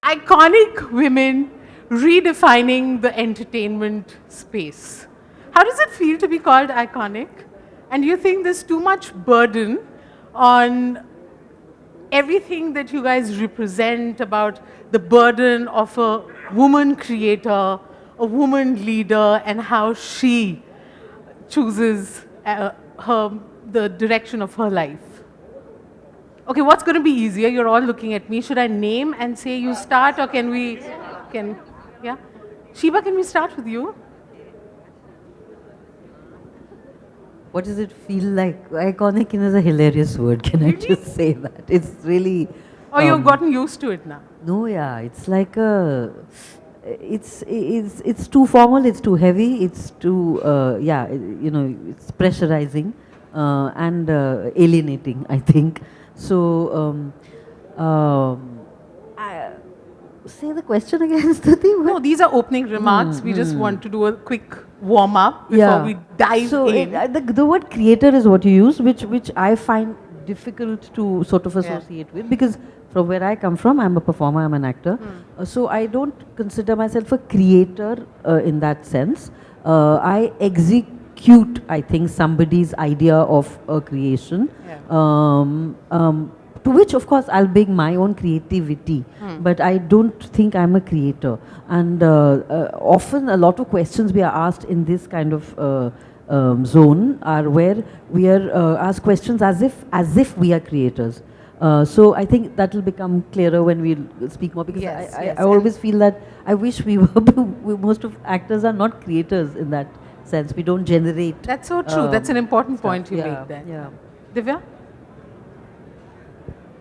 iconic women redefining the entertainment space. How does it feel to be called iconic? And do you think there's too much burden on everything that you guys represent about the burden of a woman creator, a woman leader, and how she chooses the direction of her life? Okay, what's going to be easier? You're all looking at me. Should I name and say you start, or can we, yeah? Sheeba, can we start with you? What does it feel like? Iconic is a hilarious word. Can I just say that? It's really. Or you've gotten used to it now? No, yeah. It's like a. It's too formal. It's too heavy. It's too yeah. You know, it's pressurizing and alienating, I think. So. Say the question again, Stutee. No, these are opening remarks. We just want to do a quick warm up before we dive in. The word creator is what you use, which I find difficult to sort of associate with, because from where I come from, I'm a performer, I'm an actor. So I don't consider myself a creator in that sense. I execute, I think, somebody's idea of a creation. To which, of course, I'll bring my own creativity, but I don't think I'm a creator. And often a lot of questions we are asked in this kind of zone are where we are asked questions as if we are creators. So I think that will become clearer when we speak more, because I always feel that I wish we were, most of actors are not creators in that sense. We don't generate. That's so true. That's an important point you make there. Yeah. Divya?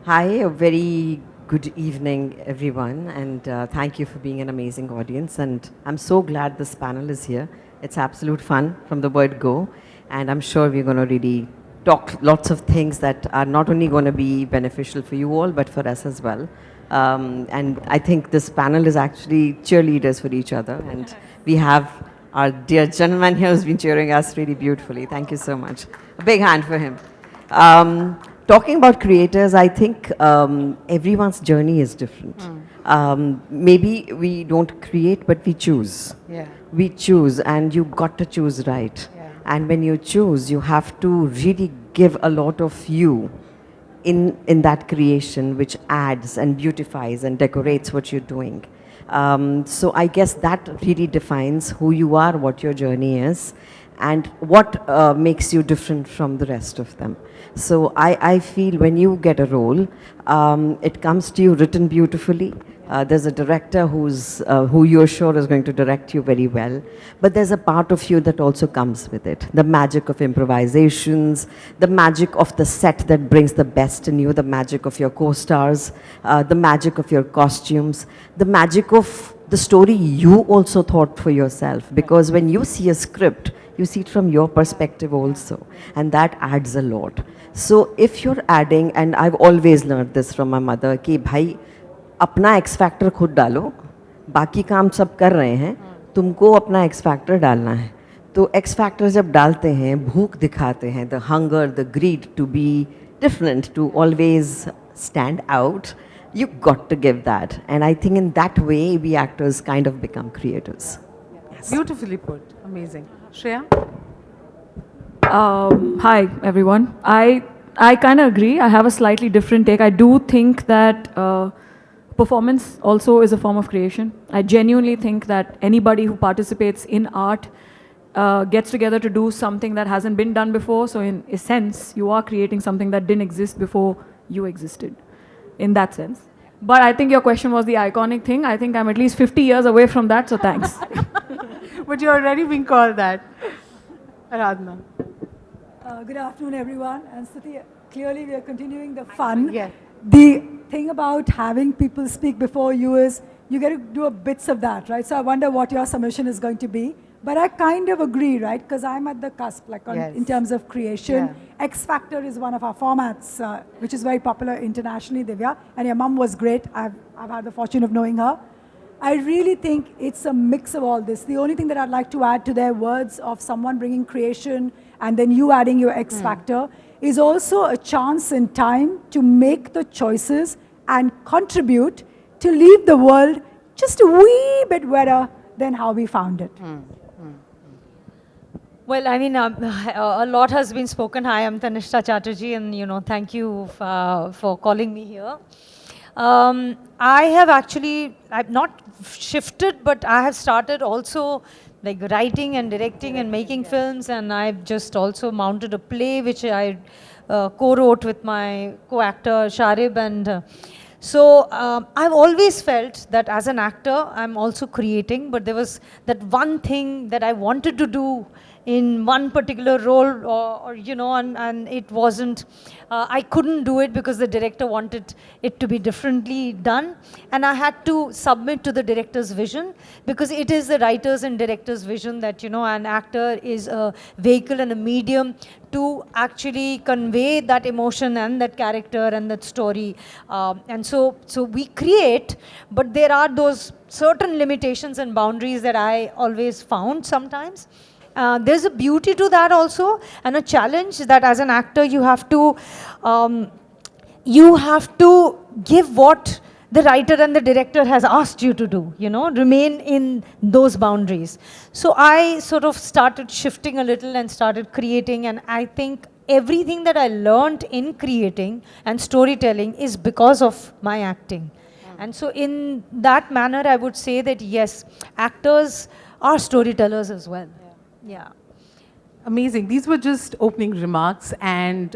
Hi, a very good evening, everyone, and thank you for being an amazing audience. And I'm so glad this panel is here. It's absolute fun from the word go, and I'm sure we're going to really talk lots of things that are not only going to be beneficial for you all, but for us as well. And I think this panel is actually cheerleaders for each other, and we have our dear gentleman here who's been cheering us really beautifully. Thank you so much. A big hand for him. Talking about creators, I think everyone's journey is different. Maybe we don't create, but we choose. We choose, and you got to choose right. And when you choose, you have to really give a lot of you in that creation, which adds and beautifies and decorates what you're doing. So I guess that really defines who you are, what your journey is, and what makes you different from the rest of them. So I feel when you get a role, it comes to you written beautifully. There's a director who you're sure is going to direct you very well, but there's a part of you that also comes with it. The magic of improvisations, the magic of the set that brings the best in you, the magic of your co-stars, the magic of your costumes, the magic of the story you also thought for yourself. Because when you see a script, you see it from your perspective also, and that adds a lot. So if you're adding, and I've always learned this from my mother, कि भाई अपना X factor खुद डालो, बाकी काम सब कर रहे हैं, तुमको अपना X factor डालना है. तो X factor जब डालते हैं, भूख दिखाते हैं, the hunger, the greed to be different, to always stand out, you got to give that. And I think in that way, we actors kind of become creators. Yes. Beautifully put. Amazing. Shreya? Hi, everyone. I kind of agree. I have a slightly different take. I do think that performance also is a form of creation. I genuinely think that anybody who participates in art gets together to do something that hasn't been done before. So in a sense, you are creating something that didn't exist before you existed, in that sense. But I think your question was the iconic thing. I think I'm at least 50 years away from that, so thanks. But you're already being called that. Aradhana. Good afternoon, everyone. And Stutee, clearly we are continuing the fun. Yes. The thing about having people speak before you is you get to do a bits of that, right? So I wonder what your submission is going to be. But I kind of agree, right? Because I'm at the cusp, like in terms of creation. Yeah. X Factor is one of our formats, which is very popular internationally, Divya. And your mum was great. I've had the fortune of knowing her. I really think it's a mix of all this. The only thing that I'd like to add to their words of someone bringing creation and then you adding your X Factor is also a chance in time to make the choices and contribute to leave the world just a wee bit better than how we found it. Well, I mean, a lot has been spoken. Hi, I'm Tannishtha Chatterjee, and thank you for calling me here. I have actually, I've not shifted, but I have started also like writing and directing and making films, and I've just also mounted a play which I co-wrote with my co-actor Sharib, and so I've always felt that as an actor, I'm also creating, but there was that one thing that I wanted to do in one particular role, and it wasn't, I couldn't do it because the director wanted it to be differently done, and I had to submit to the director's vision, because it is the writer's and director's vision that, an actor is a vehicle and a medium to actually convey that emotion and that character and that story. And so we create, but there are those certain limitations and boundaries that I always found sometimes. There's a beauty to that also, and a challenge that as an actor you have to give what the writer and the director has asked you to do, remain in those boundaries. So I sort of started shifting a little and started creating, and I think everything that I learned in creating and storytelling is because of my acting. And so in that manner, I would say that yes, actors are storytellers as well. Yeah. Amazing. These were just opening remarks, and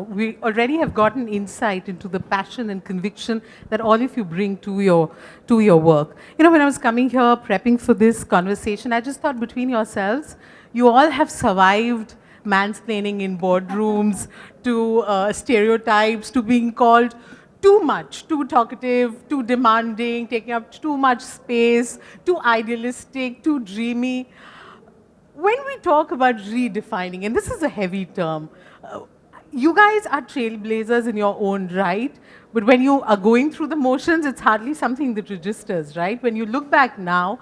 we already have gotten insight into the passion and conviction that all of you bring to your work. When I was coming here, prepping for this conversation, I just thought between yourselves, you all have survived mansplaining in boardrooms, to stereotypes, to being called too much, too talkative, too demanding, taking up too much space, too idealistic, too dreamy. When we talk about redefining, and this is a heavy term, you guys are trailblazers in your own right, but when you are going through the motions, it's hardly something that registers, right? When you look back now,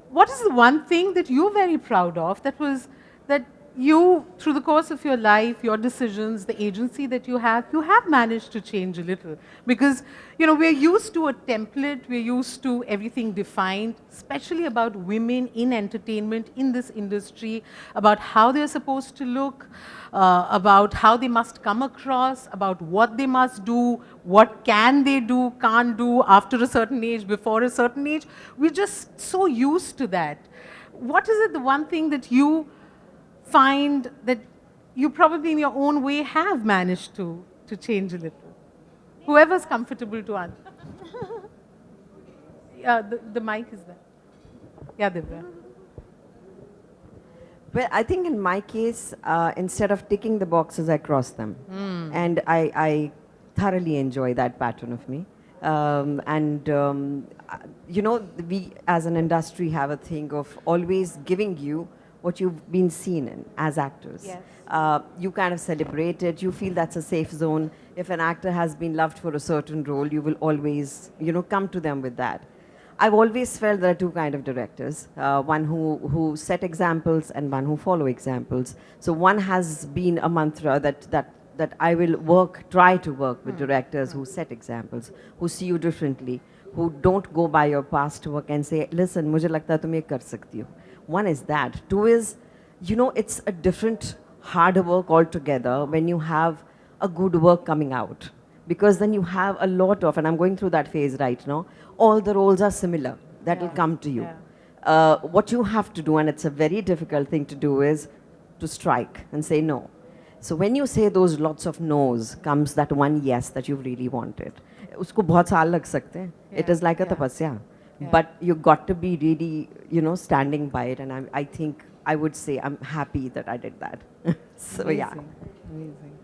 what is the one thing that you're very proud of that you, through the course of your life, your decisions, the agency that you have managed to change a little? Because, we're used to a template, we're used to everything defined, especially about women in entertainment, in this industry, about how they're supposed to look, about how they must come across, about what they must do, what can they do, can't do after a certain age, before a certain age. We're just so used to that. What is it, the one thing that you find that you probably in your own way have managed to change a little? Whoever's comfortable to answer. Yeah, the mic is there. Yeah, Divya. Well, I think in my case, instead of ticking the boxes, I cross them. And I thoroughly enjoy that pattern of me. We as an industry have a thing of always giving you what you've been seen in as actors. Yes. You kind of celebrate it. You feel that's a safe zone. If an actor has been loved for a certain role, you will always, come to them with that. I've always felt there are two kind of directors, one who set examples and one who follow examples. So one has been a mantra that I will try to work with directors who set examples, who see you differently, who don't go by your past work and say, listen, mujhe lagta hai tum ye kar sakti ho. One is that. Two is, it's a different, harder work altogether when you have a good work coming out. Because then you have a lot of, and I'm going through that phase right now, all the roles are similar. That will come to you. Yeah. What you have to do, and it's a very difficult thing to do, is to strike and say no. So when you say those lots of no's, comes that one yes that you really wanted. Usko bahut saal lag sakte hain. It is like a tapasya. Yeah. But you got to be really, standing by it. And I think I would say I'm happy that I did that. So amazing. Yeah. Amazing.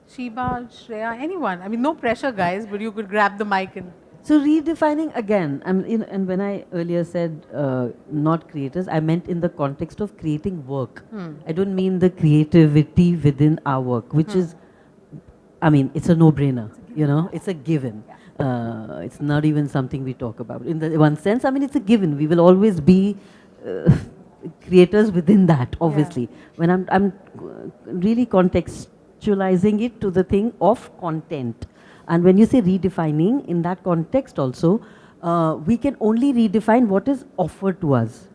Sheeba, Shreya, anyone? I mean, no pressure, guys, but you could grab the mic and... So redefining again, and when I earlier said not creators, I meant in the context of creating work. I don't mean the creativity within our work, which is, it's a no-brainer, it's a given. Yeah. It's not even something we talk about. In the one sense, it's a given. We will always be creators within that, obviously. Yeah. When I'm really contextualizing it to the thing of content. And when you say redefining, in that context also, we can only redefine what is offered to us.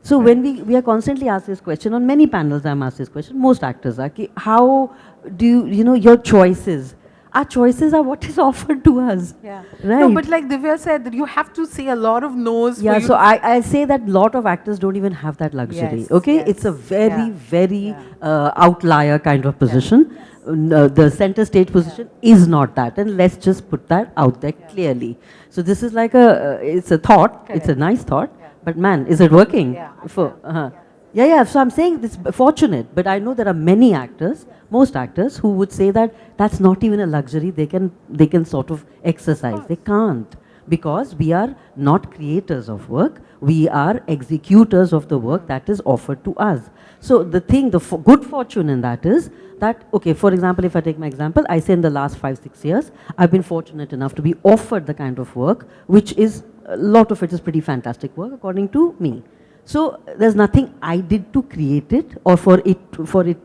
So when we are constantly asked this question, on many panels I'm asked this question, most actors are, ki, how do your choices, our choices are what is offered to us. Yeah. Right. No, but like Divya said, that you have to say a lot of no's. Yeah, for you so to I say that lot of actors don't even have that luxury. Yes, Okay, yes. it's a very, Yeah. very outlier kind of position. The center stage position is not that, and let's just put that out there clearly. So this is like it's a thought, it's a nice thought, but man, is it working? Yeah. So I'm saying it's fortunate, but I know there are many actors, most actors, who would say that that's not even a luxury. They can sort of exercise. They can't, because we are not creators of work. We are executors of the work that is offered to us. So the thing, good fortune in that is that, okay, for example, if I take my example, I say in the last 5-6 years, I've been fortunate enough to be offered the kind of work, which is, a lot of it is pretty fantastic work according to me. So there's nothing I did to create it or for it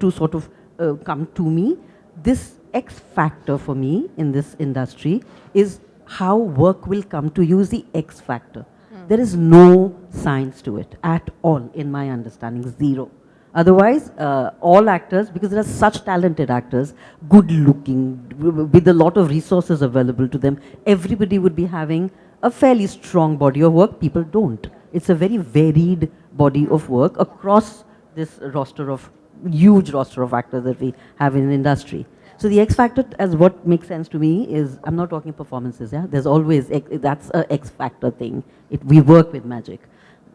to sort of come to me. This X factor for me in this industry is how work will come to you is the X factor. There is no science to it at all, in my understanding, zero. Otherwise, all actors, because there are such talented actors, good looking, with a lot of resources available to them, everybody would be having a fairly strong body of work. People don't. It's a very varied body of work across this huge roster of actors that we have in the industry. So the X factor, as what makes sense to me, is, I'm not talking performances, yeah? There's always, that's a X factor thing. We work with magic.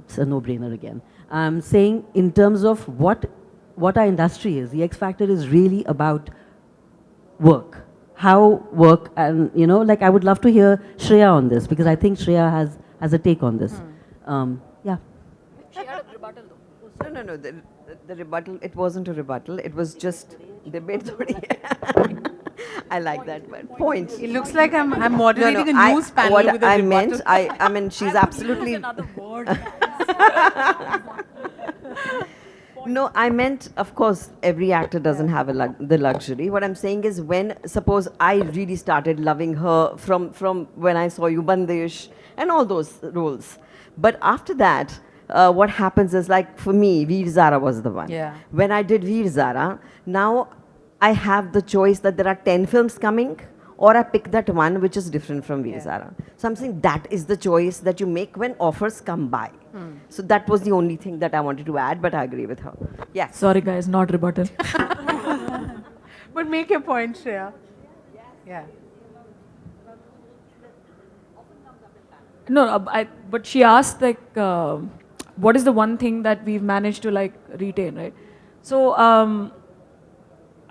It's a no-brainer again. I'm saying in terms of what our industry is, the X factor is really about work. How work, and like I would love to hear Shreya on this, because I think Shreya has a take on this. Yeah. She had a rebuttal though. No. The rebuttal, it wasn't a rebuttal. It was just debate. I like that word. Point. It looks like I'm moderating a news panel what with a I rebuttal. meant, I mean, she's absolutely. Another word. No, I meant, of course, every actor doesn't have the luxury. What I'm saying is, suppose I really started loving her from when I saw you, Bandish, and all those roles. But after that, what happens is, like for me, Veer Zara was the one. Yeah. When I did Veer Zara, now I have the choice that there are 10 films coming, or I pick that one which is different from Veer Zara. So I'm saying that is the choice that you make when offers come by. So that was the only thing that I wanted to add, but I agree with her. Yes. Sorry guys, not rebuttal. But make your point, Shreya. Yeah. No, but she asked like, what is the one thing that we've managed to like retain, right? So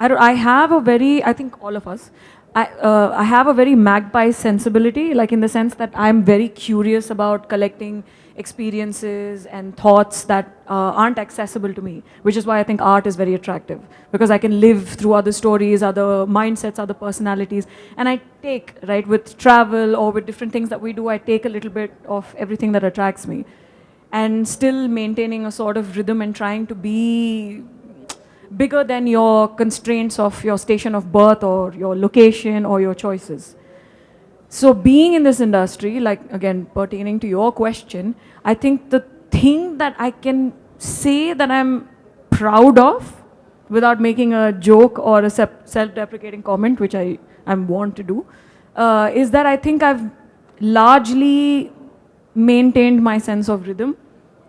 I have a very, I think all of us, I have a very magpie sensibility, like in the sense that I'm very curious about collecting experiences and thoughts that aren't accessible to me, which is why I think art is very attractive, because I can live through other stories, other mindsets, other personalities, and I take, right, with travel or with different things that we do, I take a little bit of everything that attracts me, and still maintaining a sort of rhythm and trying to be bigger than your constraints of your station of birth or your location or your choices. So being in this industry, like again, pertaining to your question, I think the thing that I can say that I'm proud of, without making a joke or a self-deprecating comment, which I'm wont to do, is that I think I've largely maintained my sense of rhythm.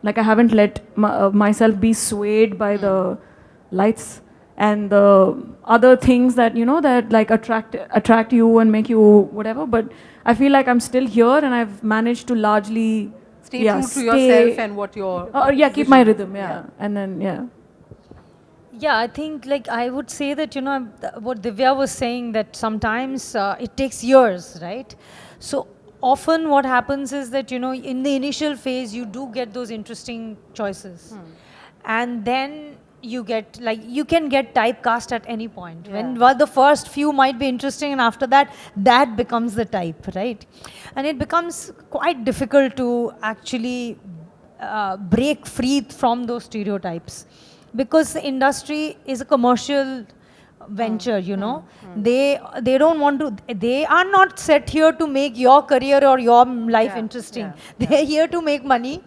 Like I haven't let myself be swayed by the lights and the other things that that like attract you and make you whatever, but I feel like I'm still here and I've managed to largely Stay true to yourself and what your keep my rhythm, and then Yeah, I think like I would say that what Divya was saying, that sometimes it takes years, right? So often what happens is that in the initial phase you do get those interesting choices, and then you can get typecast at any point. While the first few might be interesting, and after that becomes the type, right? And it becomes quite difficult to actually break free from those stereotypes, because the industry is a commercial venture, you know. They don't want to, they are not set here to make your career or your life interesting. They're here to make money.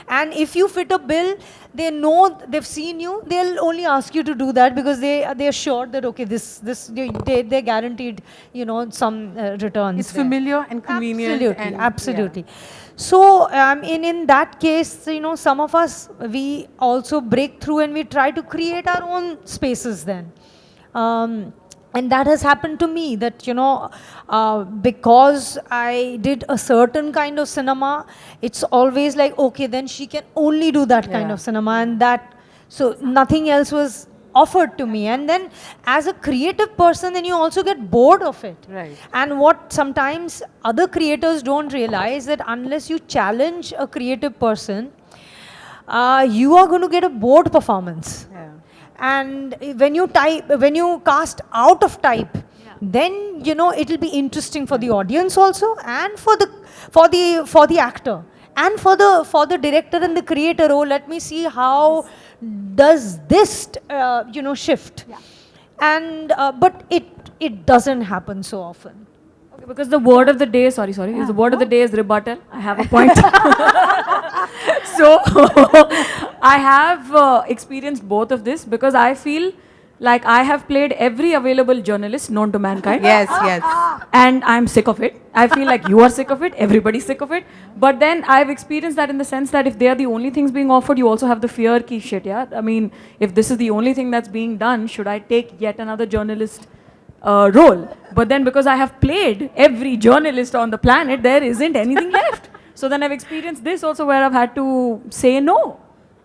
And if you fit a bill, they know, they've seen you, they'll only ask you to do that because they're sure that, okay, they're guaranteed, you know, some returns. It's familiar and convenient. Absolutely, absolutely. So, in that case, you know, some of us, we also break through and we try to create our own spaces then. And that has happened to me, that, you know, because I did a certain kind of cinema, it's always like, okay, then she can only do that kind of cinema, and that, so nothing else was offered to me. And then as a creative person, then you also get bored of it. Right. And what sometimes other creators don't realize, that unless you challenge a creative person, you are going to get a bored performance. And when you cast out of type, then, you know, it'll be interesting for the audience also, and for the actor, and for the director and the creator. Oh, let me see how does this you know, shift. And but it doesn't happen so often. Okay, because the word of the day, the word of the day is rebuttal. I have a point. So I have experienced both of this, because I feel like I have played every available journalist known to mankind. Yes, yes. And I'm sick of it. I feel like you are sick of it, everybody's sick of it. But then I've experienced that in the sense that if they are the only things being offered, you also have the fear ki shit, yeah. I mean, if this is the only thing that's being done, should I take yet another journalist role? But then because I have played every journalist on the planet, there isn't anything left. So then I've experienced this also, where I've had to say no.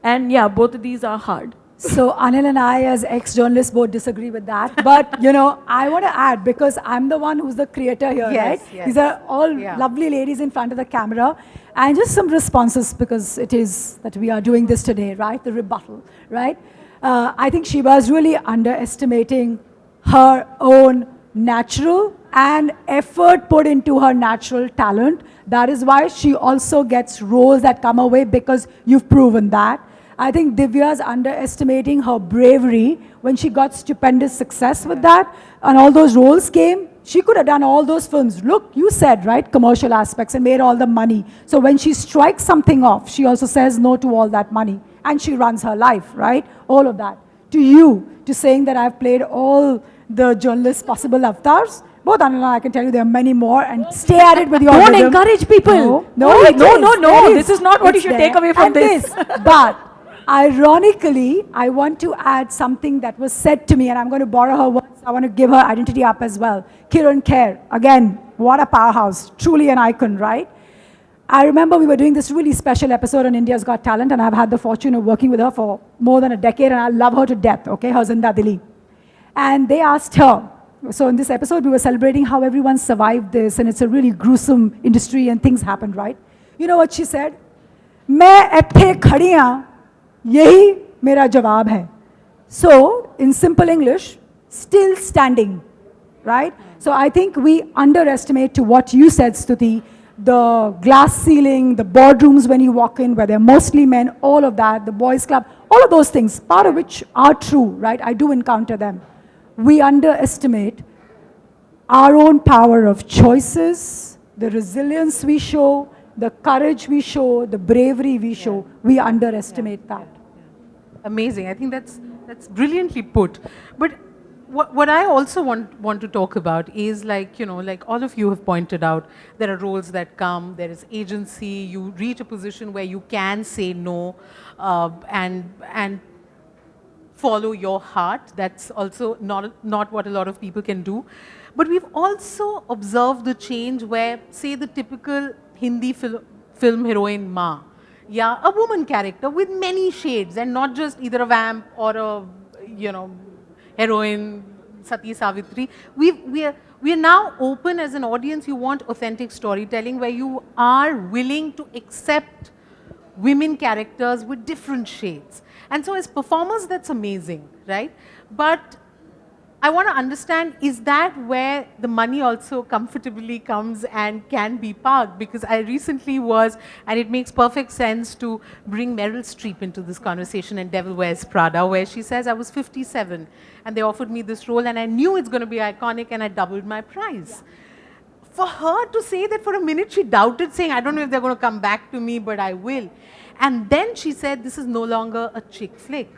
And yeah, both of these are hard. So Anil and I, as ex-journalists, both disagree with that. But, you know, I want to add, because I'm the one who's the creator here, right? Yes. These are all lovely ladies in front of the camera. And just some responses, because it is that we are doing this today, right? The rebuttal, right? I think Sheeba is really underestimating her own natural and effort put into her natural talent. That is why she also gets roles that come her way, because you've proven that. I think Divya's underestimating her bravery when she got stupendous success with that, and all those roles came. She could have done all those films. Look, you said, right, commercial aspects, and made all the money. So when she strikes something off, she also says no to all that money, and she runs her life, right? All of that. To you, to saying that I've played all the journalists' possible avatars, both Anil and I can tell you there are many more, and stay at it with your Don't rhythm. encourage people. No, No. This is not what you should take away from this. But ironically, I want to add something that was said to me, and I'm going to borrow her words. I want to give her identity up as well. Kiran Kher, again, what a powerhouse, truly an icon, right? I remember we were doing this really special episode on India's Got Talent, and I've had the fortune of working with her for more than a decade, and I love her to death, okay, her Zinda Dili. And they asked her, so in this episode, we were celebrating how everyone survived this, and it's a really gruesome industry, and things happened, right? You know what she said? मैं ऐथे खड़ी हूँ, यही मेरा जवाब है. So, in simple English, still standing, right? So I think we underestimate, to what you said, Stutee, the glass ceiling, the boardrooms when you walk in, where they're mostly men, all of that, the boys club, all of those things, part of which are true, right? I do encounter them. We underestimate our own power of choices, the resilience we show, the courage we show, the bravery we show. We underestimate that. Amazing. I think that's brilliantly put. But what I also want to talk about is, like, you know, like all of you have pointed out, there are roles that come, there is agency, you reach a position where you can say no and follow your heart. That's also not what a lot of people can do. But we've also observed the change where, say, the typical Hindi film heroine Ma, yeah, a woman character with many shades, and not just either a vamp or a, you know, heroine, Sati Savitri. We are now open as an audience. You want authentic storytelling where you are willing to accept women characters with different shades. And so as performers, that's amazing, right? But I want to understand, is that where the money also comfortably comes and can be parked? Because I recently was, and it makes perfect sense to bring Meryl Streep into this conversation in Devil Wears Prada, where she says, I was 57 and they offered me this role and I knew it's going to be iconic and I doubled my price. For her to say that for a minute she doubted, saying, I don't know if they're going to come back to me, but I will. And then she said, this is no longer a chick flick.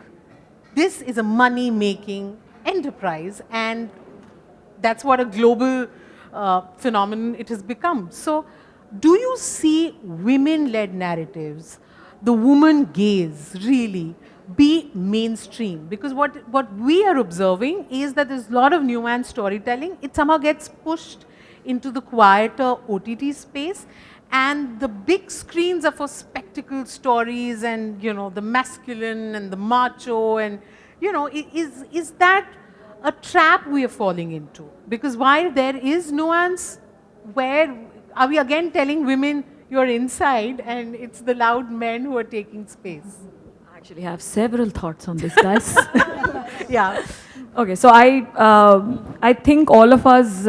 This is a money-making enterprise, and that's what a global phenomenon it has become. So, do you see women-led narratives, the woman gaze, really be mainstream? Because what we are observing is that there's a lot of nuanced storytelling. It somehow gets pushed into the quieter OTT space, and the big screens are for spectacle stories and, you know, the masculine and the macho, and, you know, is that a trap we are falling into? Because while there is nuance, where are we again telling women you're inside and it's the loud men who are taking space? I actually have several thoughts on this, guys. Yeah. Okay, so I think all of us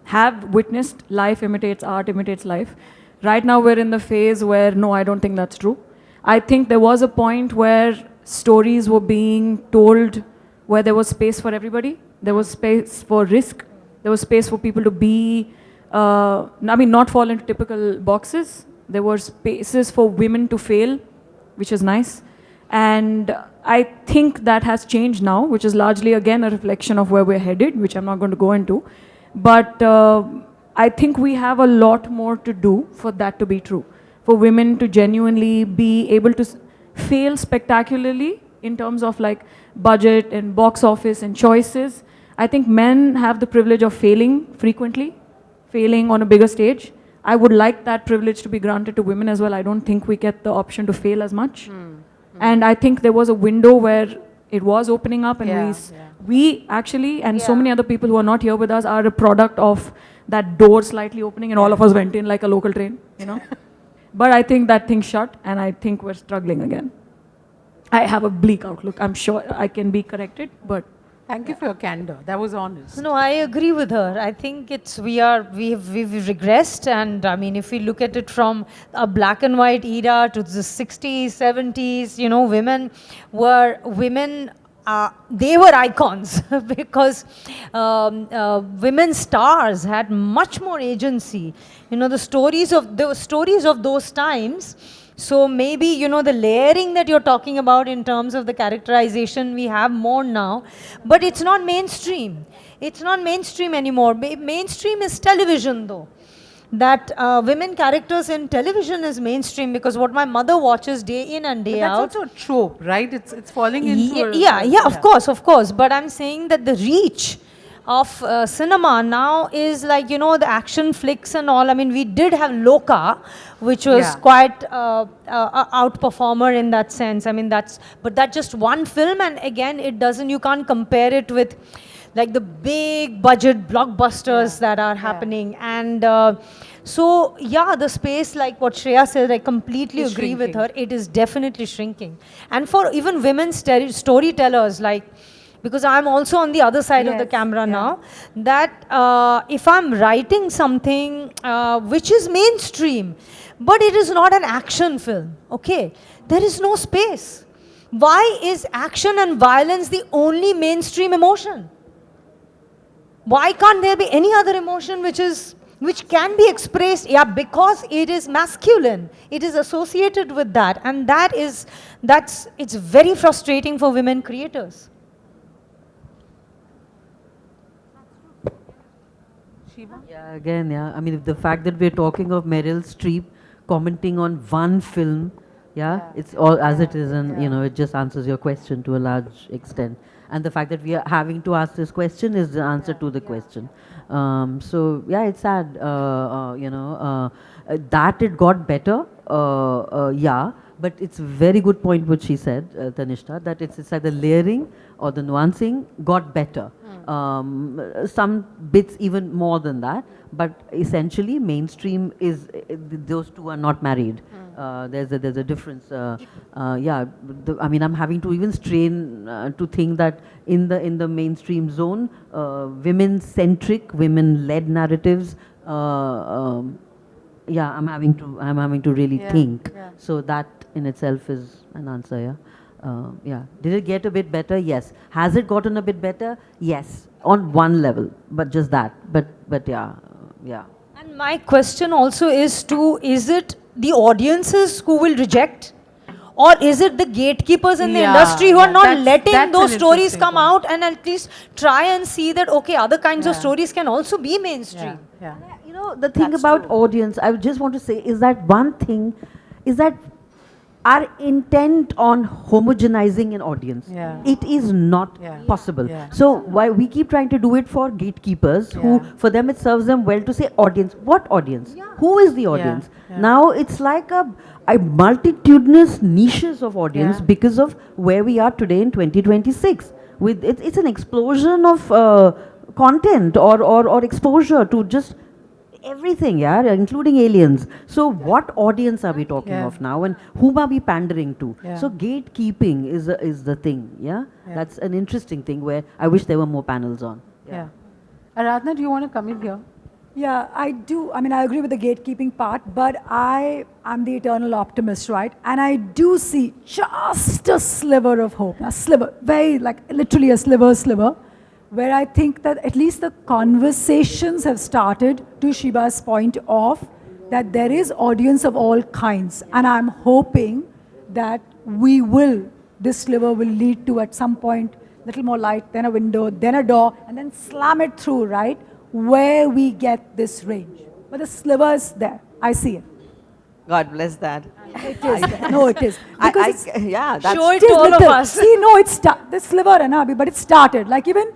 have witnessed life imitates art, imitates life. Right now we're in the phase where, no, I don't think that's true. I think there was a point where stories were being told where there was space for everybody. There was space for risk. There was space for people to be, not fall into typical boxes. There were spaces for women to fail, which is nice. And I think that has changed now, which is largely, again, a reflection of where we're headed, which I'm not going to go into. But I think we have a lot more to do for that to be true. For women to genuinely be able to fail spectacularly in terms of like budget and box office and choices. I think men have the privilege of failing frequently, failing on a bigger stage. I would like that privilege to be granted to women as well. I don't think we get the option to fail as much. And I think there was a window where it was opening up, and we actually, and so many other people who are not here with us, are a product of that door slightly opening, and all of us went in like a local train, you know. But I think that thing shut, and I think we're struggling again. I have a bleak outlook. I'm sure I can be corrected, but Thank you for your candor. That was honest. No, I agree with her. I think we've regressed, and I mean, if we look at it from a black and white era to the 60s, 70s, you know, they were icons because women stars had much more agency. You know, the stories of those times. So maybe, you know, the layering that you're talking about in terms of the characterization, we have more now, but it's not mainstream. It's not mainstream anymore. Mainstream is television, though. That women characters in television is mainstream, because what my mother watches day in and day out. That's also a trope, right? It's falling into Of course. But I'm saying that the reach of cinema now is like, you know, the action flicks and all. I mean, we did have Loka, which was quite outperformer in that sense. I mean, that's just one film, and again, you can't compare it with like the big budget blockbusters that are happening. And so, the space, like what Shreya said, I completely agree with her. It is definitely shrinking. And for even women storytellers, like, because I'm also on the other side of the camera now, that if I'm writing something which is mainstream, but it is not an action film, okay, there is no space. Why is action and violence the only mainstream emotion? Why can't there be any other emotion which can be expressed? Yeah, because it is masculine. It is associated with that, and it's very frustrating for women creators. Yeah, again, I mean, the fact that we're talking of Meryl Streep commenting on one film, it's all as it is, and you know, it just answers your question to a large extent. And the fact that we are having to ask this question is the answer to the question. So it's sad, that it got better, But it's a very good point what she said, Tanishta, that it's like the layering or the nuancing got better. Some bits even more than that, but essentially mainstream is, those two are not married. There's a difference. I mean, I'm having to even strain to think that in the mainstream zone, women-centric, women-led narratives. I'm having to really think. So that in itself is an answer. Did it get a bit better? Yes. Has it gotten a bit better? Yes. On one level, but just that. But yeah. And my question also is is it the audiences who will reject? Or is it the gatekeepers in the industry who are not letting those stories come out and at least try and see that, okay, other kinds of stories can also be mainstream? You know, the thing about audience, I just want to say is that one thing is that our intent on homogenizing an audience, it is not possible. So why we keep trying to do it for gatekeepers who, for them it serves them well to say audience. What audience? Who is the audience? Now it's like a multitudinous niches of audience because of where we are today in 2026. With it's an explosion of content or exposure to just everything, including aliens. So what audience are we talking of now, and whom are we pandering to? So gatekeeping is the thing. That's an interesting thing where I wish there were more panels on. Aradhana, do you want to come in here? Yeah, I do. I mean, I agree with the gatekeeping part, but I am the eternal optimist, right? And I do see just a sliver of hope. A sliver, very, like literally a sliver, where I think that at least the conversations have started, to Sheeba's point of, that there is audience of all kinds. And I'm hoping that this sliver will lead to at some point, little more light, then a window, then a door, and then slam it through, right? Where we get this range. But the sliver is there. I see it. God bless that. It is there. No, it is. Because that's show it to all of us. See, no, it's the sliver, but it started. Like even,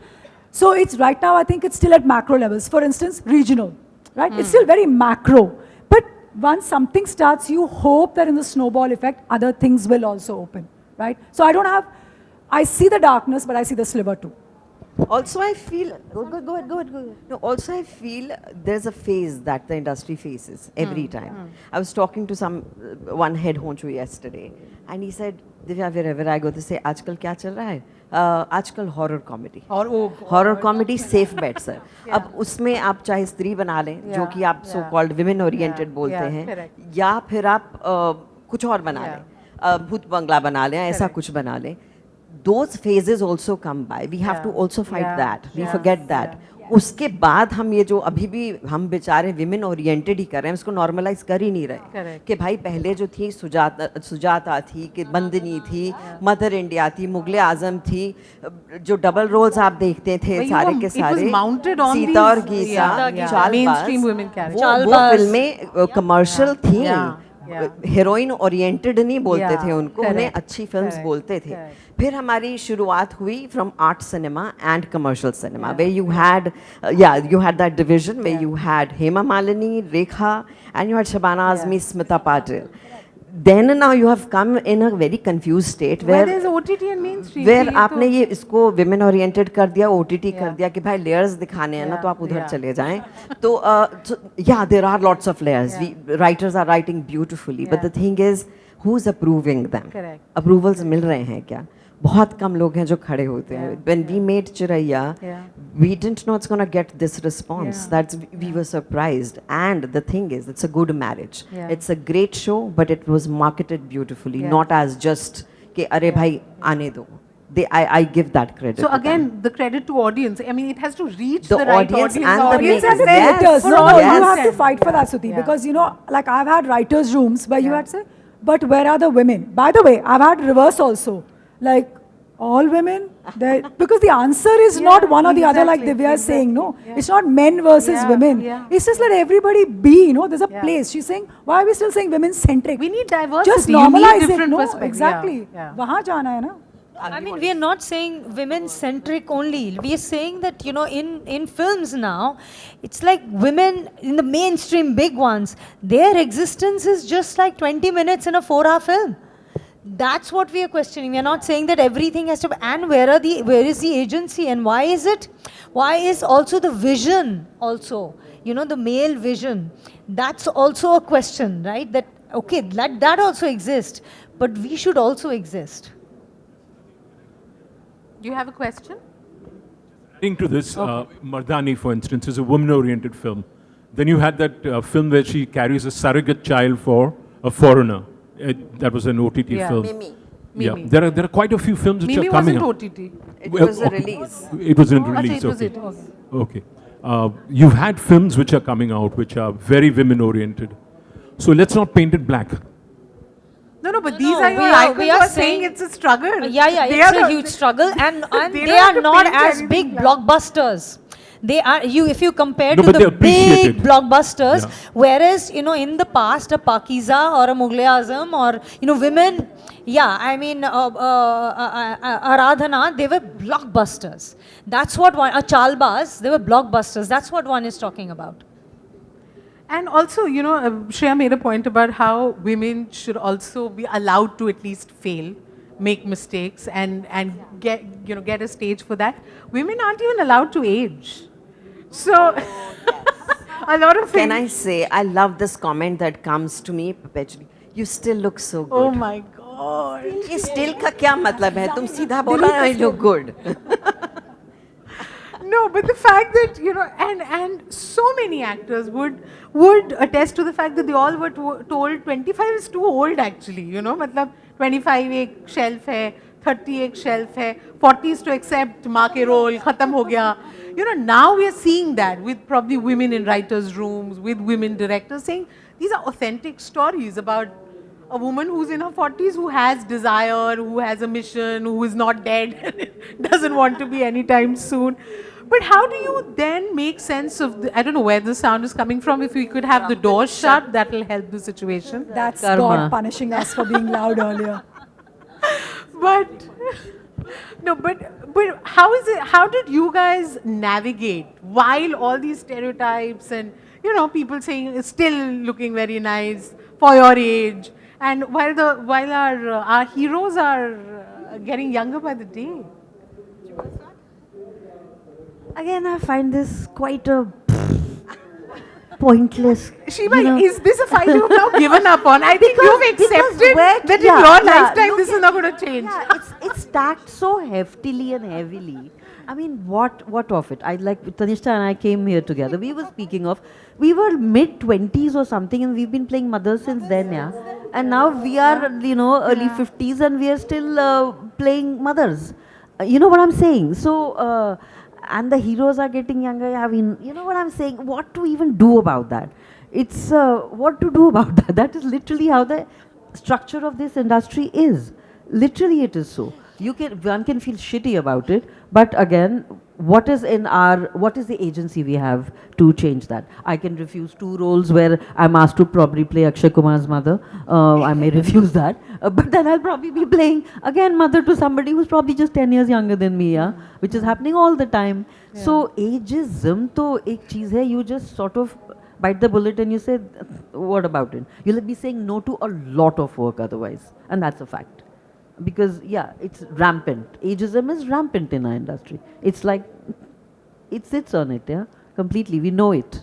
so it's right now, I think it's still at macro levels. For instance, regional, right? It's still very macro. But once something starts, you hope that in the snowball effect, other things will also open, right? So I see the darkness, but I see the sliver too. Also, I feel, go ahead. No, also I feel there's a phase that the industry faces every time. I was talking to one head honcho yesterday, and he said, Divya, wherever I go, they say, आजकल क्या चल रहा है? आजकल horror comedy. Horror comedy safe bet, sir. अब उसमें आप चाहे स्त्री बना लें, जो कि आप so called women oriented बोलते हैं, या फिर आप कुछ और बना लें, भूत बंगला बना लें, ऐसा कुछ बना लें. Those phases also come by. We have to also fight that. We forget that. उसके बाद हम ये जो अभी भी हम बेचारे women oriented ही कर रहे हैं, उसको normalize कर ही नहीं रहे कि भाई पहले जो थी सुजाता थी, कि बंदनी थी, मदर इंडिया थी, मुगले आजम थी, जो डबल रोल्स आप देखते थे सारे के सारे, सीता और गीता, चालबाज, वो फिल्में कमर्शियल थी, हीरोइन ओरिएंटेड नहीं बोलते थे उनको, उन्हें अच्छी फिल्म्स बोलते थे. फिर हमारी शुरुआत हुई from art cinema and commercial cinema, where you had that division where you had Hema Malini, Rekha, and you had Shabana Azmi, Smita Patil. Then now you have come in a very confused state where there is OTT and mainstream. Where आपने ये इसको women oriented कर दिया, OTT कर दिया कि भाई layers दिखाने हैं ना, तो आप उधर चले जाएं. तो there are lots of layers. Writers are writing beautifully, but the thing is, who's approving them? Correct. Approvals मिल रहे हैं क्या? बहुत कम लोग हैं जो खड़े होते हैं. When we made Chiraiya, we didn't know it's going to get this response. We were surprised. And the thing is, it's a good marriage. It's a great show, but it was marketed beautifully, not as just कि अरे भाई आने दो. I give that credit. So again, the credit to audience. I mean, it has to reach the right audience audience. and the Audience and the Yes. writers. For No, all you have to content. fight for that, Stutee, because like I've had writers' rooms where you had to say, but where are the women? By the way, I've had reverse also. Like, all women? Because the answer is not one or the other, like Divya is saying, no. It's not men versus women. It's just let everybody be, there's a place. She's saying, why are we still saying women-centric? We need diversity. Just You need normalize it, different no? perspectives. Exactly. Yeah. Wahan jana hai na? I mean, we are not saying women-centric only. We are saying that, in films now, it's like women in the mainstream big ones, their existence is just like 20 minutes in a 4-hour film. That's what we are questioning. We are not saying that everything has to be, and where is the agency, and why is it? Why is also the vision also, the male vision? That's also a question, right? That, okay, that also exists, but we should also exist. Do you have a question? Adding to this, Mardani, for instance, is a woman-oriented film. Then you had that film where she carries a surrogate child for a foreigner. That was an OTT film. Mimi. Yeah, Mimi. there are quite a few films which Mimi are coming wasn't out. OTT. It was a release. It was in Achha, release. it was Okay. it. Okay. You've had films which are coming out which are very women-oriented. So let's not paint it black. No, but No, these no, are your we are- icons we who are are saying saying- it's a struggle. Yeah, They it's are a the- huge struggle, and They they don't are have to not paint as anything big black. blockbusters. They are if you compare No, to but they the appreciate big it. blockbusters, Yeah. whereas in the past a Pakiza or a Mughal Azam or women, I mean Aradhana, they were blockbusters. That's what one. A Chalbaz, they were blockbusters. That's what one is talking about. And also, Shreya made a point about how women should also be allowed to at least fail, make mistakes, and get a stage for that. Women aren't even allowed to age. So, a lot of Can things. I say, I love this comment that comes to me perpetually. You still look so good. Oh my God. ये still का क्या मतलब है? तुम सीधा बोला I look good. No, but the fact that and so many actors would attest to the fact that they all were told 25 is too old actually. मतलब 25 एक shelf है, 30 एक shelf है, 40s to accept माँ के role खत्म हो गया. Now we are seeing that with probably women in writers' rooms, with women directors saying these are authentic stories about a woman who's in her 40s who has desire, who has a mission, who is not dead, doesn't want to be anytime soon. But how do you then make sense of I don't know where the sound is coming from. If we could have the doors shut, that will help the situation. That's Karma. God punishing us for being loud earlier. But no, but how is it? How did you guys navigate while all these stereotypes and people saying it's still looking very nice for your age, and while our heroes are getting younger by the day? Again, I find this quite a pointless. Sheeba, is this a fight you've now given up on? I think you've Because accepted where- that in yeah, your yeah, lifetime look this is at- not going to change. Yeah, it's stacked so heftily and heavily. I mean, what of it? I like Tannishtha and I came here together. We were speaking of, we were mid-20s or something, and we've been playing mothers since then, yeah. And now we are, early 50s, and we are still playing mothers. You know what I'm saying? So, and the heroes are getting younger. I mean, you know what I'm saying? What to even do about that? It's what to do about that. That is literally how the structure of this industry is. Literally, it is so. One can feel shitty about it, but again, what is the agency we have to change that? I can refuse 2 roles where I'm asked to probably play Akshay Kumar's mother. I may refuse that, but then I'll probably be playing again mother to somebody who's probably just 10 years younger than me, yeah, which is happening all the time. Yeah. So ageism to ek cheez hai, you just sort of bite the bullet and you say, what about it? You'll be saying no to a lot of work otherwise, and that's a fact. Because, yeah, it's rampant. Ageism is rampant in our industry. It's like, it sits on it, yeah, completely. We know it.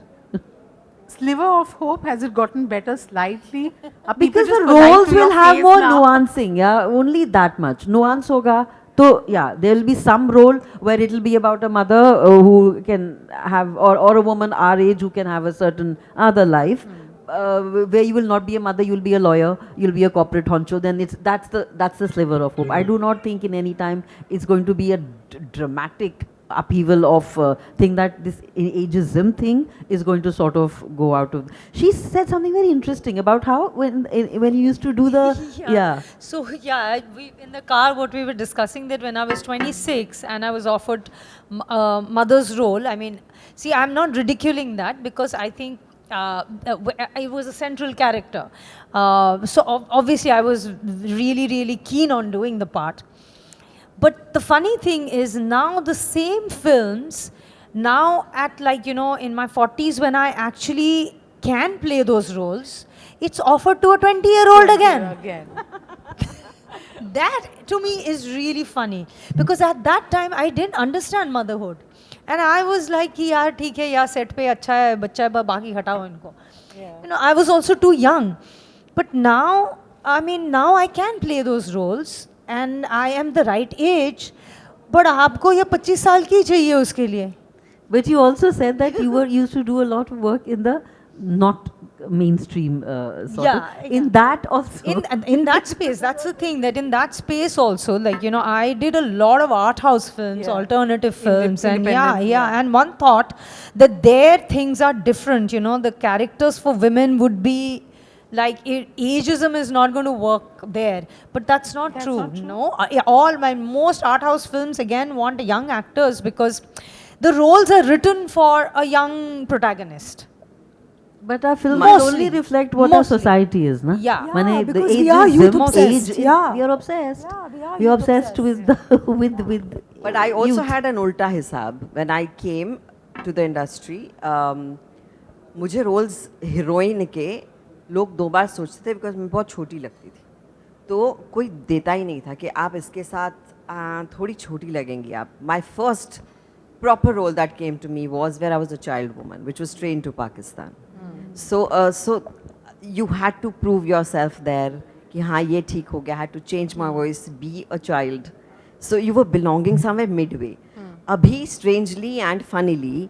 Sliver of hope, has it gotten better slightly? Are people Because just the polite roles to will your have face more now? nuancing, yeah, only that much. Nuance hoga. So, yeah, there will be some role where it will be about a mother who can have, or a woman our age who can have a certain other life. Where you will not be a mother, you will be a lawyer, you'll be a corporate honcho, then that's the sliver of hope. I do not think in any time it's going to be a dramatic upheaval of thing that this ageism thing is going to sort of go out of. She said something very interesting about how when you used to do the So we in the car what we were discussing that when I was 26 and I was offered mother's role. I mean, see, I'm not ridiculing that because I think it was a central character. So obviously I was really keen on doing the part. But the funny thing is now the same films, now at in my 40s when I actually can play those roles, it's offered to a 20-year-old again. That to me is really funny because at that time I didn't understand motherhood. And I was like, कि यार ठीक है यार set पे अच्छा है बच्चा है बाकी हटाओ इनको. You know, I was also too young. But now, I mean, now I can play those roles and I am the right age. But आपको ये 25 साल की चाहिए उसके लिए. But you also said that you were used to do a lot of work in the not mainstream sort of. In that also. In that space, that's the thing, that in that space also, like, you know, I did a lot of art house films, alternative films, and and one thought that their things are different, you know, the characters for women would be like ageism is not going to work there, but that's not true. No, all my most art house films again want young actors because the roles are written for a young protagonist. But our films Mostly. only reflect what our society is, na? Yeah. Yeah, the because we are youth ageism, obsessed. age, Yeah. we are obsessed. Yeah, we are We are youth obsessed with the with. But I also youth. had an ulta hisab when I came to the industry. मुझे roles heroine के लोग 2 बार सोचते थे because मैं बहुत छोटी लगती थी. तो कोई देता ही नहीं था कि आप इसके साथ थोड़ी छोटी लगेंगी आप. My first proper role that came to me was where I was a child woman, which was trained to Pakistan. So you had to prove yourself there. कि हाँ ये ठीक हो गया. I had to change my voice, be a child. So you were belonging somewhere midway. Abhi, strangely and funnily,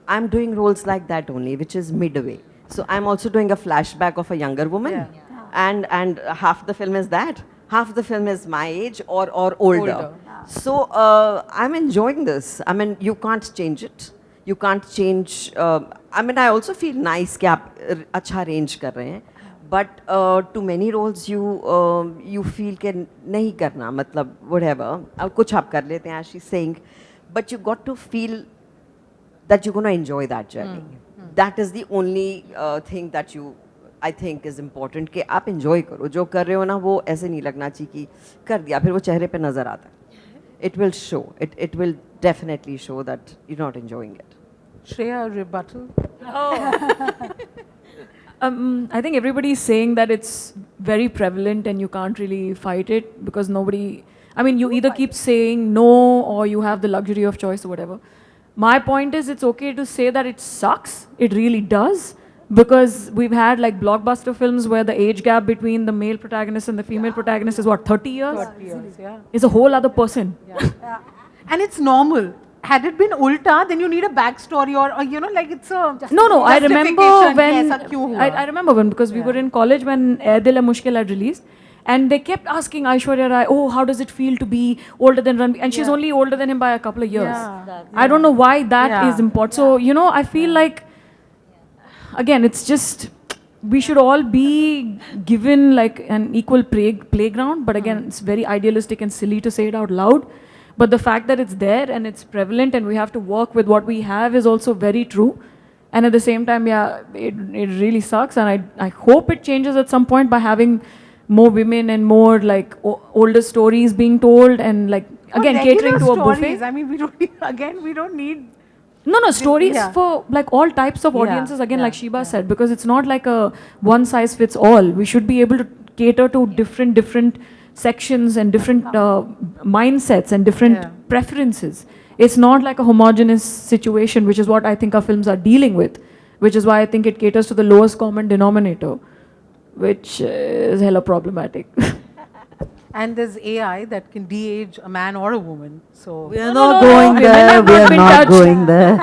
I'm doing roles like that only, which is midway. So I'm also doing a flashback of a younger woman, and half the film is that, half the film is my age or older. So I'm enjoying this. I mean, you can't change it. You can't change. I mean, I also feel nice कि आप अच्छा range कर रहे हैं. But to many roles you feel कि नहीं करना, मतलब whatever. कुछ आप कर लेते हैं, as she's saying. But you got to feel that you're going to enjoy that journey. That is the only thing that I think is important कि आप enjoy करो. जो कर रहे हो ना वो ऐसे नहीं लगना चाहिए कि कर दिया फिर वो चेहरे पे नजर आता है. It will show. It will definitely show that you're not enjoying it. Shreya, rebuttal? I think everybody is saying that it's very prevalent and you can't really fight it because nobody, I mean, you either keep saying no or you have the luxury of choice or whatever. My point is it's okay to say that it sucks. It really does. Because we've had like blockbuster films where the age gap between the male protagonist and the female protagonist is what, 30 years? 30 years, yeah. It's a whole other person. And it's normal. Had it been ulta, then you need a backstory or you know, like it's a No, I remember justification when, कि ऐसा क्यों हुआ? I remember when, because we were in college when Air Dil Hai Mushkil had released. And they kept asking Aishwarya Rai, oh, how does it feel to be older than Ranveer? And she's only older than him by a couple of years. I don't know why that is important. So, you know, I feel like, again, it's just, we should all be given like an equal playground. But again, it's very idealistic and silly to say it out loud. But the fact that it's there and it's prevalent and we have to work with what we have is also very true. And at the same time, yeah, it really sucks. And I hope it changes at some point by having more women and more like older stories being told and like, again, catering to a buffet. I mean, we don't need... No, stories for like all types of audiences, again, like Sheeba said, because it's not like a one size fits all. We should be able to cater to different sections and different mindsets and different preferences. It's not like a homogeneous situation, which is what I think our films are dealing with, which is why I think it caters to the lowest common denominator, which is hella problematic. And there's AI that can de-age a man or a woman. So We are not going there. We are not going there.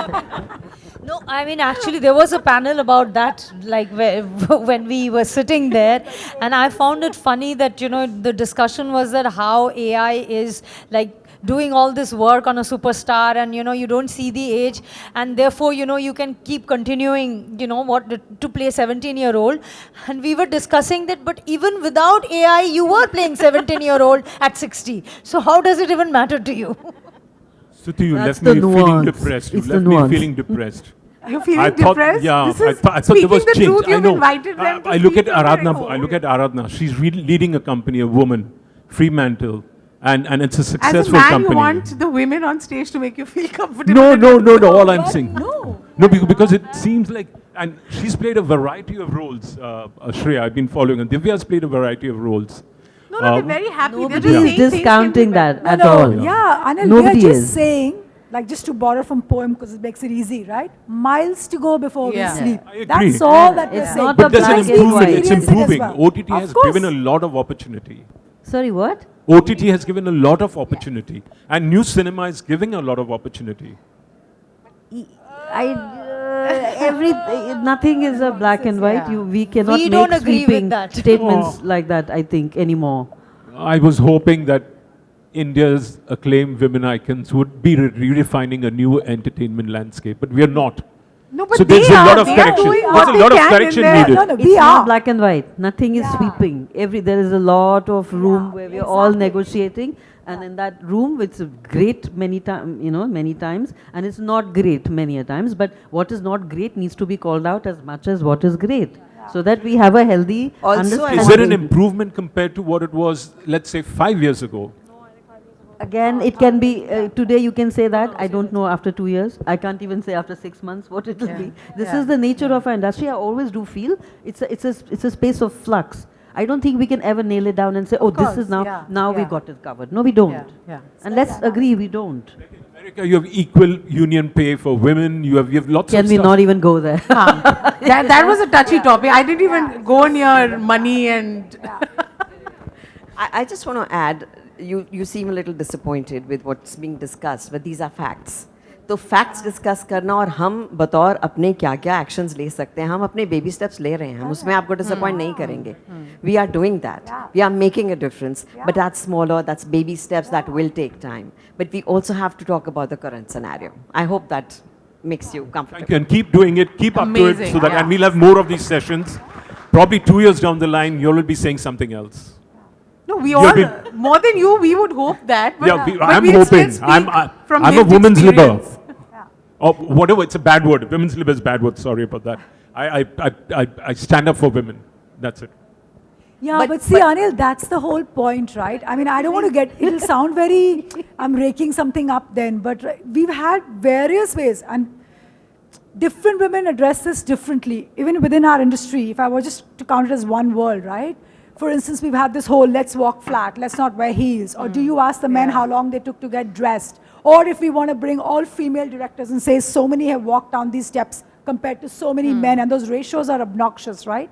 No, I mean, actually, there was a panel about that, like when we were sitting there, and I found it funny that, you know, the discussion was that how AI is like doing all this work on a superstar and, you know, you don't see the age and therefore, you know, you can keep continuing, you know, to play 17-year-old. And we were discussing that, but even without AI, you were playing 17-year-old at 60. So how does it even matter to you? Stutee, you That's left me the feeling nuance. depressed. You It's the left me nuance. feeling depressed. Are you feeling I thought, depressed? yeah, This is I thought there was speaking the change. truth, I you've know. invited them to I look at speak, and they're Aradhana. like, I look at Aradhana. She's leading a company, a woman, Fremantle, and it's a As a successful man, company. you want the women on stage to make you feel comfortable. No. All I'm saying. No. No, because it seems like, and she's played a variety of roles. Shreya, I've been following, and Divya's played a variety of roles. No, they're very happy. They're Nobody just is saying things can discounting be that better. at all. Yeah, Anil, Nobody we are just is. saying, like just to borrow from poem because it makes it easy, right? Miles to go before Yeah. we sleep. I agree. That's all that we're It's saying. not But a there's an black and improvement. white. It's Experience it as improving. well. OTT Of has course. given a lot of opportunity. Sorry, what? OTT has given a lot of opportunity. And new cinema is giving a lot of opportunity. Nothing is a black and white. Yeah. We cannot We make don't agree with sweeping that. statements like that, I think, anymore. I was hoping that India's acclaimed women icons would be redefining a new entertainment landscape, but we are not. No, but So there's they a lot are. of They are correction. doing There's what a they lot of can in correction their- needed. No, no, It's we not are. black and white. Nothing is sweeping. There is a lot of room where we are all negotiating, and in that room, it's great many times, many times, and it's not great many a times. But what is not great needs to be called out as much as what is great, so that we have a healthy Also, understanding. Is there an improvement compared to what it was, let's say, 5 years ago? Again, it can be, today you can say that, I don't know after 2 years, I can't even say after 6 months what it will be. This is the nature of our industry. I always do feel it's a space of flux. I don't think we can ever nail it down and say, oh, this course, is now, yeah, now we yeah. got it covered. No, we don't. Yeah. And let's agree, we don't. In America, you have equal union pay for women, you have lots Can of we stuff. not even go there? That was a touchy topic. I didn't even go near money and. I just want to add, you seem a little disappointed with what's being discussed, but these are facts. तो facts discuss करना और हम बतौर अपने क्या क्या actions ले सकते हैं हम अपने बेबी स्टेप्स ले रहे हैं हम उसमें आपको डिसअपॉइंट नहीं करेंगे we are doing that we are making a difference but that's smaller that's baby steps that will take time but we also have to talk about the current scenario I hope that makes you Thank comfortable. you, and keep doing it, keep up to it, Amazing, so that, yeah. and we'll have more of these sessions. Probably 2 years down the line, you will be saying something else. No, we You'll all, be- more than you, we would hope that. But, Yeah, but I'm we'll still hoping. speak from I'm a lived woman's libber. experience. Or whatever, it's a bad word. Women's libber is a bad word, sorry about that. I stand up for women. That's it. Yeah, but see, Anil, that's the whole point, right? I mean, I don't want to get, it'll sound very, I'm raking something up then, but we've had various ways, and different women address this differently, even within our industry. If I were just to count it as one world, right? For instance, we've had this whole let's walk flat, let's not wear heels, or do you ask the men how long they took to get dressed? Or if we want to bring all female directors and say so many have walked down these steps compared to so many men, and those ratios are obnoxious, right?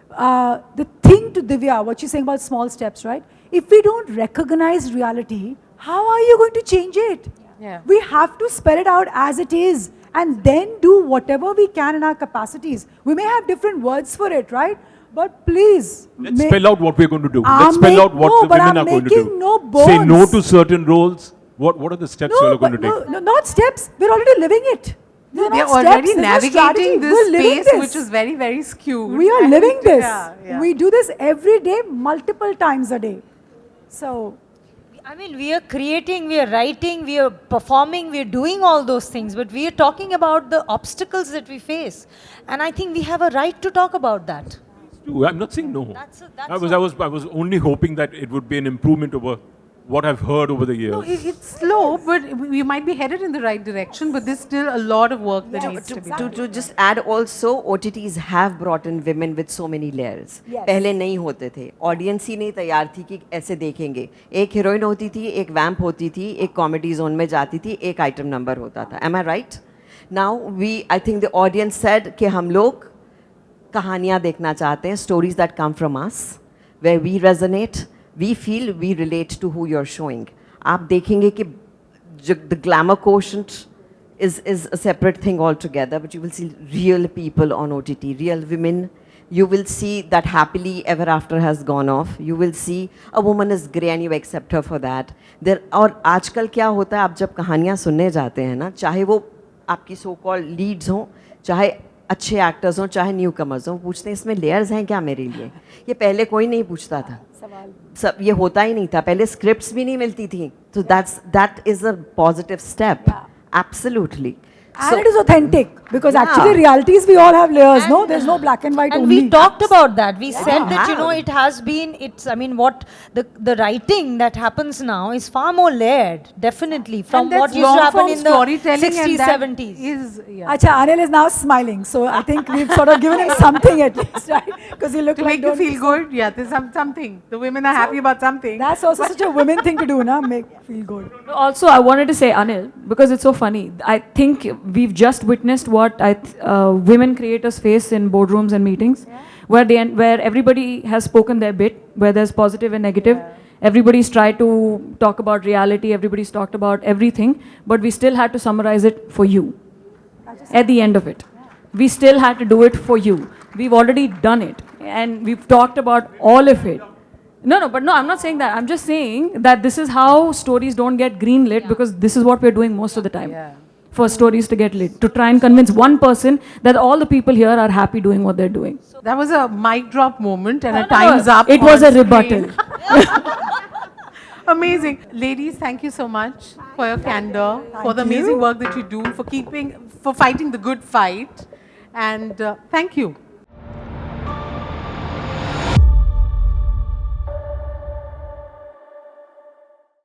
The thing to Divya, what she's saying about small steps, right? If we don't recognize reality, how are you going to change it? Yeah. We have to spell it out as it is and then do whatever we can in our capacities. We may have different words for it, right? But please. Let's spell out what we're going to do. I'm Let's spell out what no, the but women I'm are going to do. making no Say no bones. to certain roles. What are the steps No, you're going to but take? no, not steps. We're already living it. These are They're not steps, already there's no strategy. navigating this We're living space, this. which is very, very skewed. We are living this. Yeah. We do this every day, multiple times a day. So, I mean, we are creating, we are writing, we are performing, we are doing all those things, but we are talking about the obstacles that we face. And I think we have a right to talk about that. I'm not saying no. That's I was only hoping that it would be an improvement over what I've heard over the years. No, it's slow, but we might be headed in the right direction, but there's still a lot of work that needs to be done. To just add also, OTTs have brought in women with so many layers. Yes. पहले नहीं होते थे. Audience ही नहीं तैयार थी कि ऐसे देखेंगे. एक heroine होती थी, एक vamp होती थी, एक comedy zone में जाती थी, एक item number होता था. Am I right? Now I think the audience said कि हम लोग कहानियाँ देखना चाहते हैं, stories that come from us, where we resonate. We feel we relate to who you're showing. आप देखेंगे कि the glamour quotient is a separate thing altogether, but you will see real people on OTT, real women. You will see that happily ever after has gone off. You will see a woman is grey and you accept her for that. और आजकल क्या होता है, आप जब कहानियाँ सुनने जाते हैं ना, चाहे वो आपकी so called leads हों, चाहे अच्छे एक्टर्स हों, चाहे न्यू कमर्स हों, पूछते हैं इसमें लेयर्स हैं क्या मेरे लिए? ये पहले कोई नहीं पूछता था. सब ये होता ही नहीं था. पहले स्क्रिप्ट्स भी नहीं मिलती थी. So that is a positive step. Absolutely. And it is authentic because Yeah. actually realities we all have layers, no? There's no black and white And only. we talked about that. We said Yeah. that, you know, it has been, I mean, what the writing that happens now is far more layered, definitely, from And that's what used to happen long-form in the storytelling, and 60s, that 70s. is, yeah. Acha, Anil is now smiling, so I think we've sort of given him something at least, right? Because he looked To like make you don't- feel good, yeah, there's something. The women are happy about something. That's also such a women thing to do, na? Make feel good. Also, I wanted to say, Anil, because it's so funny. I think we've just witnessed what women creators face in boardrooms and meetings, where everybody has spoken their bit, where there's positive and negative. Everybody's tried to talk about reality. Everybody's talked about everything, but we still had to summarize it for you. At the end of it, we still had to do it for you. We've already done it, and we've talked about all of it. No, I'm not saying that. I'm just saying that this is how stories don't get greenlit because this is what we're doing most of the time. For stories to get lit, to try and convince one person that all the people here are happy doing what they're doing. That was a mic drop moment and a time's up. It was on a screen. rebuttal. Amazing. Ladies, thank you so much for your candor, for the amazing work that you do, for fighting the good fight. And thank you.